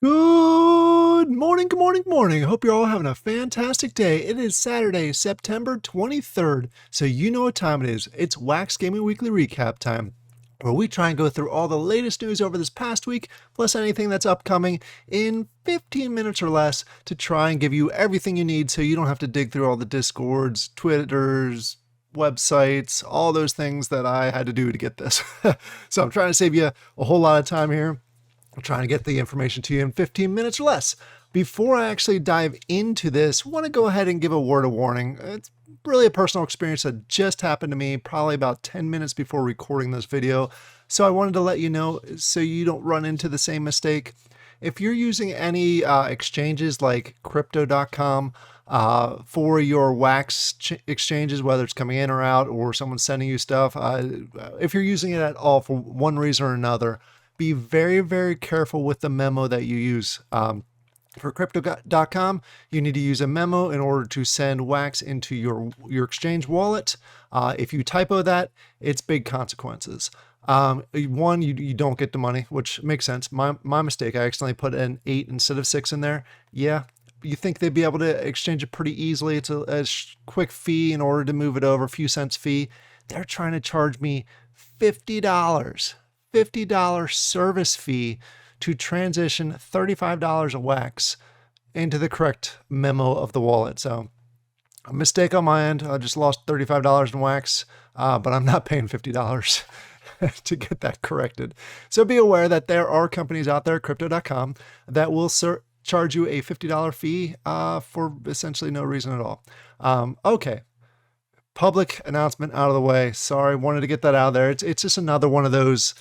Good morning, good morning, good morning. I hope you're all having a fantastic day. It is Saturday, September 23rd, so you know what time it is. It's Wax Gaming Weekly Recap time, where we try and go through all the latest news over this past week, plus anything that's upcoming in 15 minutes or less to try and give you everything you need so you don't have to dig through all the Discords, Twitters, websites, all those things that I had to do to get this. So I'm trying to save you a whole lot of time here. I'm trying to get the information to you in 15 minutes or less. Before I actually dive into this, I want to go ahead and give a word of warning. It's really a personal experience that just happened to me probably about 10 minutes before recording this video. So I wanted to let you know so you don't run into the same mistake. If you're using any exchanges like crypto.com for your wax exchanges, whether it's coming in or out or someone's sending you stuff, if you're using it at all for one reason or another, be very, very careful with the memo that you use. For crypto.com, you need to use a memo in order to send wax into your exchange wallet. If you typo that, it's big consequences. One, you don't get the money, which makes sense. My mistake, I accidentally put an 8 instead of 6 in there. Yeah, you think they'd be able to exchange it pretty easily. It's a quick fee in order to move it over, a few cents fee. They're trying to charge me $50. $50 service fee to transition $35 of wax into the correct memo of the wallet. So a mistake on my end. I just lost $35 in wax, but I'm not paying $50 to get that corrected. So be aware that there are companies out there, crypto.com, that will charge you a $50 fee for essentially no reason at all. Okay. Public announcement out of the way. Sorry, wanted to get that out of there. It's just another one of those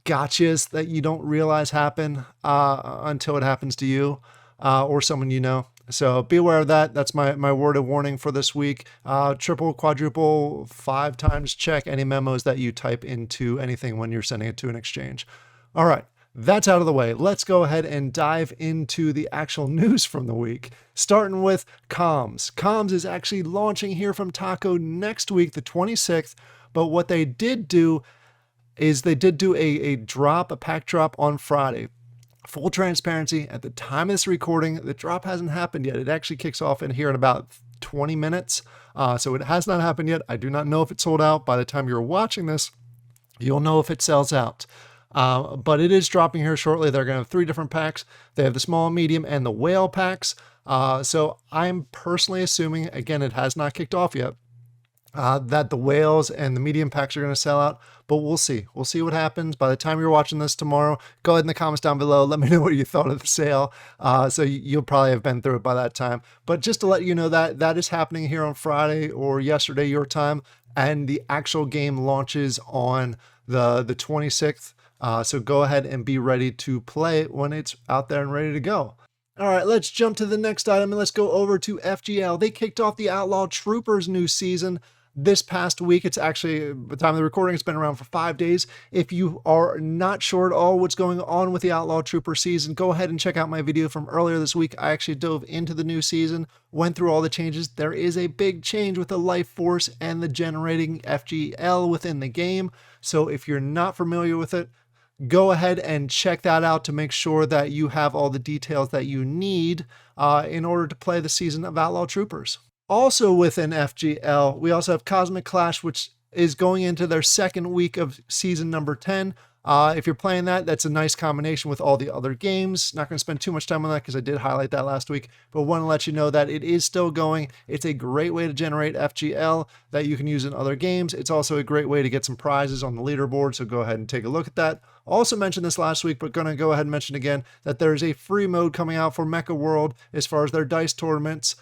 gotchas that you don't realize happen until it happens to you or someone you know. So be aware of that. That's my word of warning for this week. Triple, quadruple, 5 times check any memos that you type into anything when you're sending it to an exchange. All right. That's out of the way. Let's go ahead and dive into the actual news from the week, starting with comms. Comms is actually launching here from Taco next week, the 26th. But what they did do is they did do a pack drop on Friday. Full transparency, at the time of this recording, the drop hasn't happened yet. It actually kicks off in here in about 20 minutes. So it has not happened yet. I do not know if it's sold out. By the time you're watching this, you'll know if it sells out. But it is dropping here shortly. They're going to have 3 different packs. They have the small, medium, and the whale packs. So I'm personally assuming, again, it has not kicked off yet, that the whales and the medium packs are going to sell out, but we'll see. We'll see what happens. By the time you're watching this tomorrow, go ahead in the comments down below. Let me know what you thought of the sale. So you'll probably have been through it by that time. But just to let you know that is happening here on Friday or yesterday your time, and the actual game launches on the 26th. So go ahead and be ready to play it when it's out there and ready to go. All right, let's jump to the next item and let's go over to FGL. They kicked off the Outlaw Troopers new season this past week. It's actually, by the time of the recording, it's been around for 5 days. If you are not sure at all what's going on with the Outlaw Trooper season, go ahead and check out my video from earlier this week. I actually dove into the new season, went through all the changes. There is a big change with the life force and the generating FGL within the game. So if you're not familiar with it, go ahead and check that out to make sure that you have all the details that you need in order to play the season of Outlaw Troopers. Also within FGL, we also have Cosmic Clash, which is going into their 2nd week of season number 10. If you're playing that, that's a nice combination with all the other games. Not going to spend too much time on that because I did highlight that last week, but want to let you know that it is still going. It's a great way to generate FGL that you can use in other games. It's also a great way to get some prizes on the leaderboard, so go ahead and take a look at that. Also mentioned this last week, but going to go ahead and mention again that there's a free mode coming out for Mecha World as far as their dice tournaments.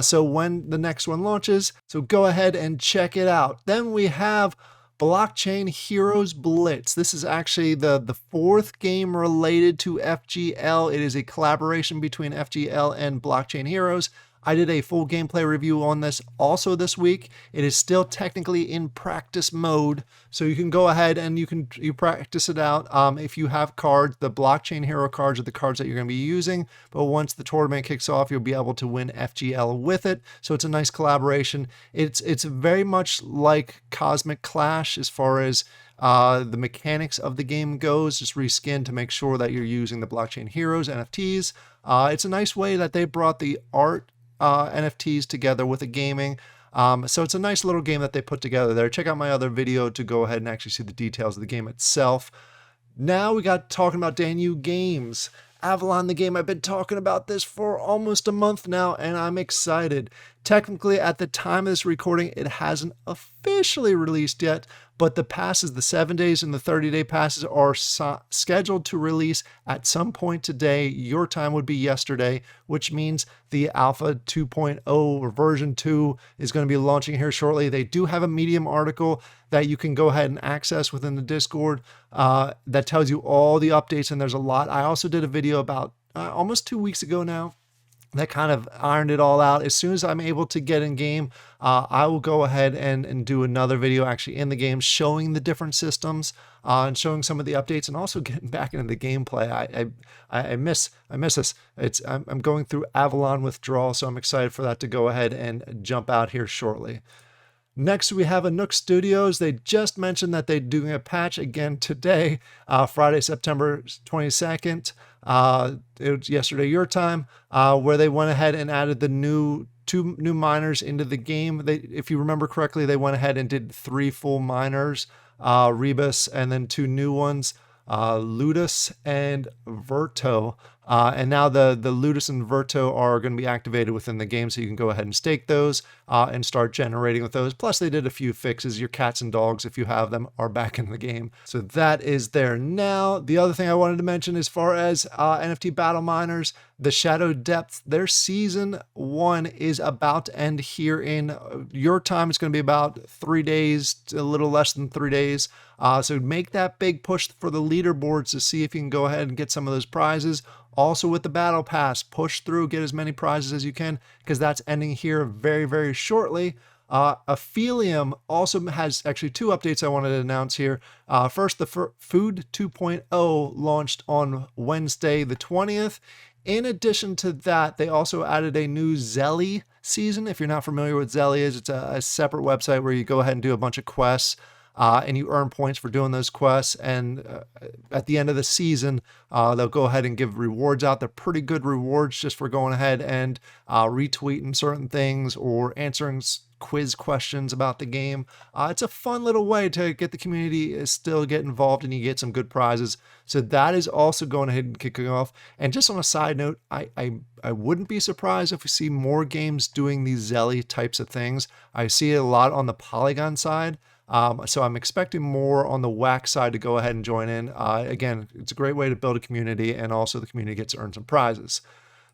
So when the next one launches, so go ahead and check it out. Then we have Blockchain Heroes Blitz. This is actually the 4th game related to FGL. It is a collaboration between FGL and Blockchain Heroes. I did a full gameplay review on this also this week. It is still technically in practice mode, so you can go ahead and you practice it out. If you have cards, the blockchain hero cards are the cards that you're going to be using, but once the tournament kicks off, you'll be able to win FGL with it. So it's a nice collaboration. It's very much like Cosmic Clash as far as the mechanics of the game goes. Just reskin to make sure that you're using the blockchain heroes, NFTs. It's a nice way that they brought the art NFTs together with the gaming. So it's a nice little game that they put together there. Check out my other video to go ahead and actually see the details of the game itself. Now we got talking about Danu games. Avalon, the game, I've been talking about this for almost a month now, and I'm excited. Technically, at the time of this recording, it hasn't officially released yet, but the passes, the 7 days and the 30-day passes are scheduled to release at some point today. Your time would be yesterday, which means the Alpha 2.0 or version 2 is going to be launching here shortly. They do have a Medium article that you can go ahead and access within the Discord that tells you all the updates, and there's a lot. I also did a video about almost 2 weeks ago now that kind of ironed it all out. As soon as I'm able to get in game, I will go ahead and do another video actually in the game showing the different systems and showing some of the updates, and also getting back into the gameplay. I miss this. I'm going through Avalon withdrawal, so I'm excited for that to go ahead and jump out here shortly. Next, we have a Nook Studios. They just mentioned that they're doing a patch again today, Friday, September 22nd. It was yesterday your time, where they went ahead and added the two new miners into the game. If you remember correctly, they went ahead and did 3 full miners, Rebus, and then 2 new ones, Ludus and Verto. And now the Ludus and Verto are going to be activated within the game, so you can go ahead and stake those and start generating with those. Plus, they did a few fixes. Your cats and dogs, if you have them, are back in the game. So that is there now. The other thing I wanted to mention as far as NFT battle miners, the Shadow Depths, their season 1 is about to end here in your time. It's going to be about 3 days, a little less than 3 days. So make that big push for the leaderboards to see if you can go ahead and get some of those prizes. Also with the battle pass, push through, get as many prizes as you can, because that's ending here very, very shortly. Helium also has actually 2 updates I wanted to announce here. First, the Food 2.0 launched on Wednesday the 20th. In addition to that, they also added a new Zelly season. If you're not familiar with Zelly is, it's a separate website where you go ahead and do a bunch of quests. And you earn points for doing those quests, and at the end of the season, they'll go ahead and give rewards out. They're pretty good rewards just for going ahead and retweeting certain things or answering quiz questions about the game. It's a fun little way to get the community still get involved, and you get some good prizes. So that is also going ahead and kicking off. And just on a side note, I wouldn't be surprised if we see more games doing these Zelly types of things. I see it a lot on the Polygon side. So I'm expecting more on the WAC side to go ahead and join in. Again, it's a great way to build a community, and also the community gets to earn some prizes.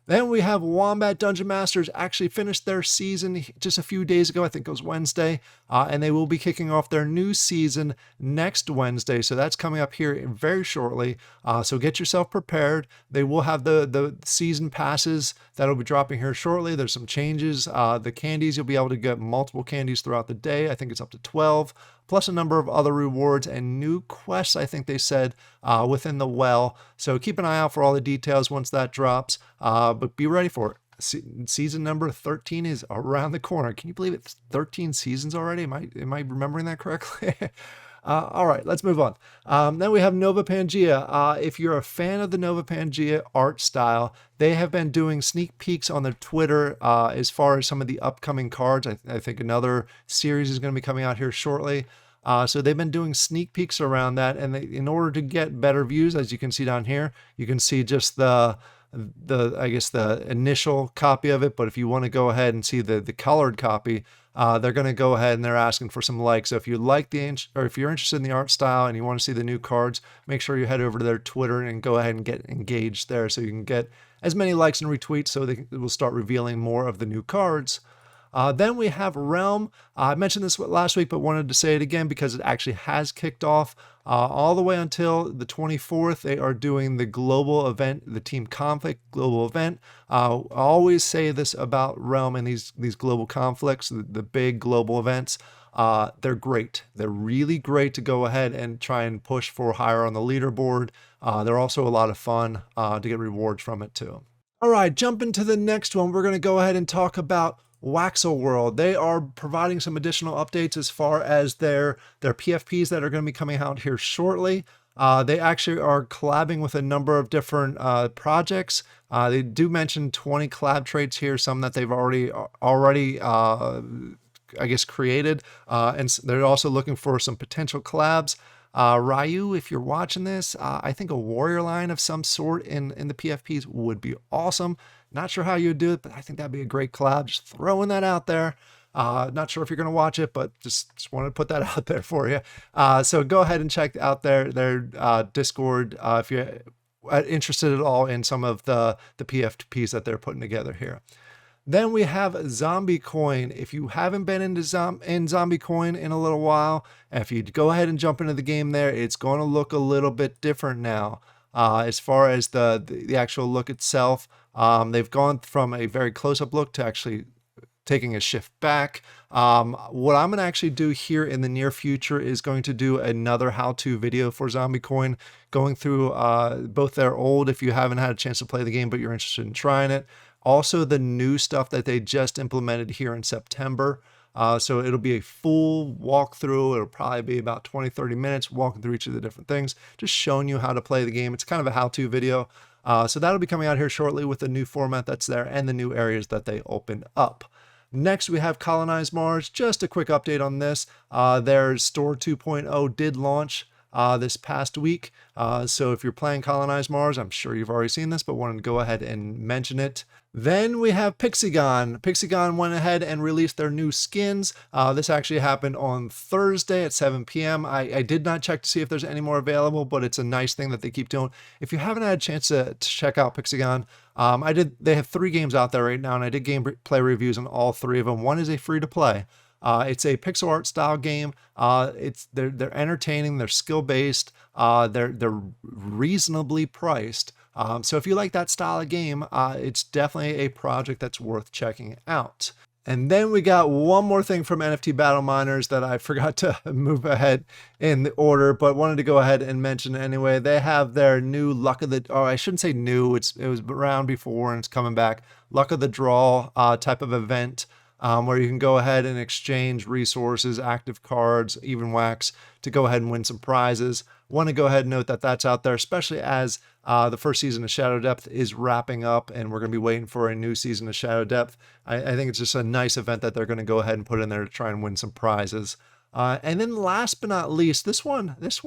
Then we have Wombat Dungeon Masters actually finished their season just a few days ago. I think it was Wednesday. And they will be kicking off their new season next Wednesday. So that's coming up here very shortly. So get yourself prepared. They will have the season passes that'll be dropping here shortly. There's some changes. The candies, you'll be able to get multiple candies throughout the day. I think it's up to 12. Plus a number of other rewards and new quests, I think they said, within the well. So keep an eye out for all the details once that drops, but be ready for it. Season number 13 is around the corner. Can you believe it's 13 seasons already? Am I remembering that correctly? All right, let's move on. Then we have Nova Pangea. If you're a fan of the Nova Pangea art style, they have been doing sneak peeks on their Twitter as far as some of the upcoming cards. I think another series is going to be coming out here shortly. So they've been doing sneak peeks around that, and in order to get better views, as you can see down here, you can see just the initial copy of it. But if you want to go ahead and see the colored copy, they're going to go ahead and they're asking for some likes. So if you like if you're interested in the art style and you want to see the new cards, make sure you head over to their Twitter and go ahead and get engaged there, so you can get as many likes and retweets, so they will start revealing more of the new cards. Then we have Realm. I mentioned this last week, but wanted to say it again because it actually has kicked off all the way until the 24th. They are doing the global event, the Team Conflict global event. I always say this about Realm and these global conflicts, the big global events. They're great. They're really great to go ahead and try and push for higher on the leaderboard. They're also a lot of fun to get rewards from it too. All right, jumping to the next one, we're going to go ahead and talk about Waxel World. They are providing some additional updates as far as their PFPs that are going to be coming out here shortly. They actually are collabing with a number of different projects. They do mention 20 collab traits here, some that they've already I guess created, and they're also looking for some potential collabs. Ryu, if you're watching this, I think a warrior line of some sort in the PFPs would be awesome. Not sure how you would do it, but I think that'd be a great collab. Just throwing that out there. Not sure if you're going to watch it, but just wanted to put that out there for you. So go ahead and check out their Discord if you're interested at all in some of the PFPs that they're putting together here. Then we have Zombie Coin. If you haven't been into Zombie Coin in a little while, if you go ahead and jump into the game there, it's going to look a little bit different now. As far as the actual look itself, they've gone from a very close-up look to actually taking a shift back. What I'm going to actually do here in the near future is going to do another how-to video for Zombie Coin, going through both their old, if you haven't had a chance to play the game but you're interested in trying it, also the new stuff that they just implemented here in September. So it'll be a full walkthrough. It'll probably be about 20-30 minutes walking through each of the different things, just showing you how to play the game. It's kind of a how-to video. So that'll be coming out here shortly with the new format that's there and the new areas that they opened up. Next, we have Colonized Mars. Just a quick update on this. Their Store 2.0 did launch this past week. So if you're playing Colonized Mars, I'm sure you've already seen this, but wanted to go ahead and mention it. Then we have Pixagon. Pixagon went ahead and released their new skins. This actually happened on Thursday at 7 p.m. I did not check to see if there's any more available, but it's a nice thing that they keep doing. If you haven't had a chance to check out Pixagon, they have 3 games out there right now, and I did gameplay reviews on all 3 of them. One is a free-to-play. It's a pixel art style game. They're entertaining. They're skill based. They're reasonably priced. So if you like that style of game, it's definitely a project that's worth checking out. And then we got one more thing from NFT Battle Miners that I forgot to move ahead in the order, but wanted to go ahead and mention anyway. They have their new Luck of the, or I shouldn't say new, it was around before and it's coming back, Luck of the Draw type of event. Where you can go ahead and exchange resources, active cards, even wax to go ahead and win some prizes. Want to go ahead and note that that's out there, especially as the first season of Shadow Depth is wrapping up and we're going to be waiting for a new season of Shadow Depth. I think it's just a nice event that they're going to go ahead and put in there to try and win some prizes. And then last but not least, this one, it's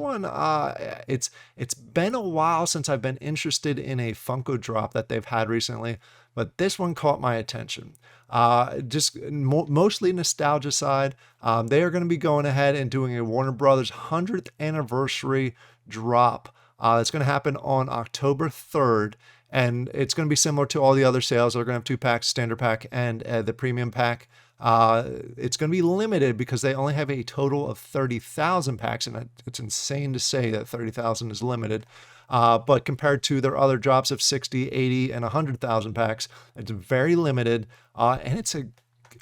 been a while since I've been interested in a Funko drop that they've had recently, but this one caught my attention. Mostly nostalgia side. They are going to be going ahead and doing a Warner Brothers 100th anniversary drop. It's going to happen on October 3rd. And it's going to be similar to all the other sales. They're going to have 2 packs, standard pack and the premium pack. It's going to be limited because they only have a total of 30,000 packs, and it's insane to say that 30,000 is limited. But compared to their other drops of 60, 80, and 100,000 packs, it's very limited. And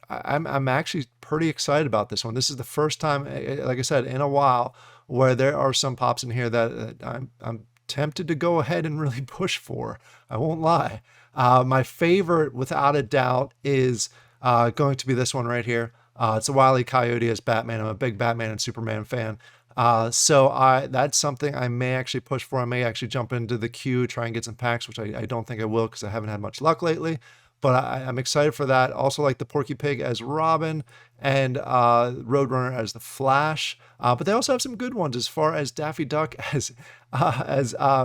I'm actually pretty excited about this one. This is the first time, like I said, in a while where there are some pops in here that I'm tempted to go ahead and really push for. I won't lie. My favorite, without a doubt, is going to be this one right here. It's a Wile E. Coyote as Batman. I'm a big Batman and Superman fan. So that's something I may actually push for. I may actually jump into the queue, try and get some packs, which I don't think I will because I haven't had much luck lately. But I'm excited for that. Also like the Porky Pig as Robin and Roadrunner as the Flash. But they also have some good ones as far as Daffy Duck as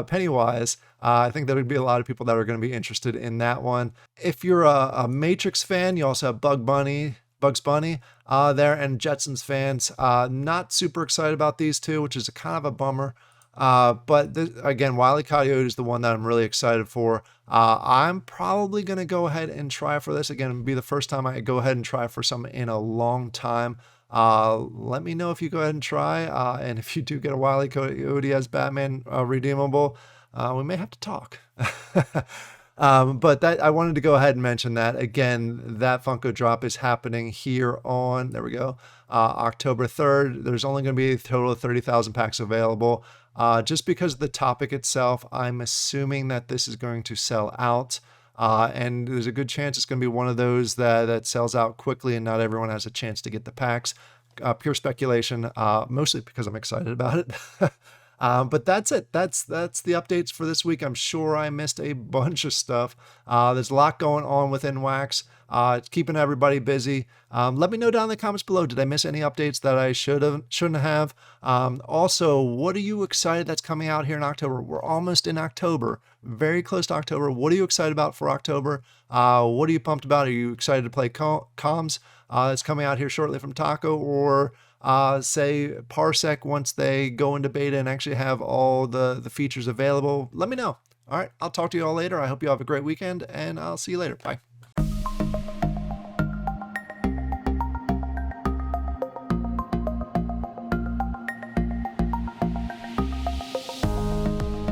Pennywise. I think there would be a lot of people that are going to be interested in that one. If you're a Matrix fan, you also have Bugs Bunny there, and Jetsons fans. Not super excited about these 2, which is a kind of a bummer. But again, Wile E. Coyote is the one that I'm really excited for. I'm probably going to go ahead and try for this. Again, it'll be the first time I go ahead and try for some in a long time. Let me know if you go ahead and try. And if you do get a Wile E. Coyote as Batman redeemable, we may have to talk. But that I wanted to go ahead and mention that again. That Funko drop is happening here on, there we go, October 3rd. There's only going to be a total of 30,000 packs available. Just because of the topic itself, I'm assuming that this is going to sell out. And there's a good chance it's going to be one of those that sells out quickly and not everyone has a chance to get the packs. Pure speculation, mostly because I'm excited about it. But that's it. That's the updates for this week. I'm sure I missed a bunch of stuff. There's a lot going on within Wax. It's keeping everybody busy. Let me know down in the comments below. Did I miss any updates that I shouldn't have? Also, what are you excited that's coming out here in October? We're almost in October, very close to October. What are you excited about for October? What are you pumped about? Are you excited to play comms? That's coming out here shortly from Taco, or say Parsec once they go into beta and actually have all the features available? Let me know. All right, I'll talk to you all later. I hope you have a great weekend, and I'll see you later. Bye.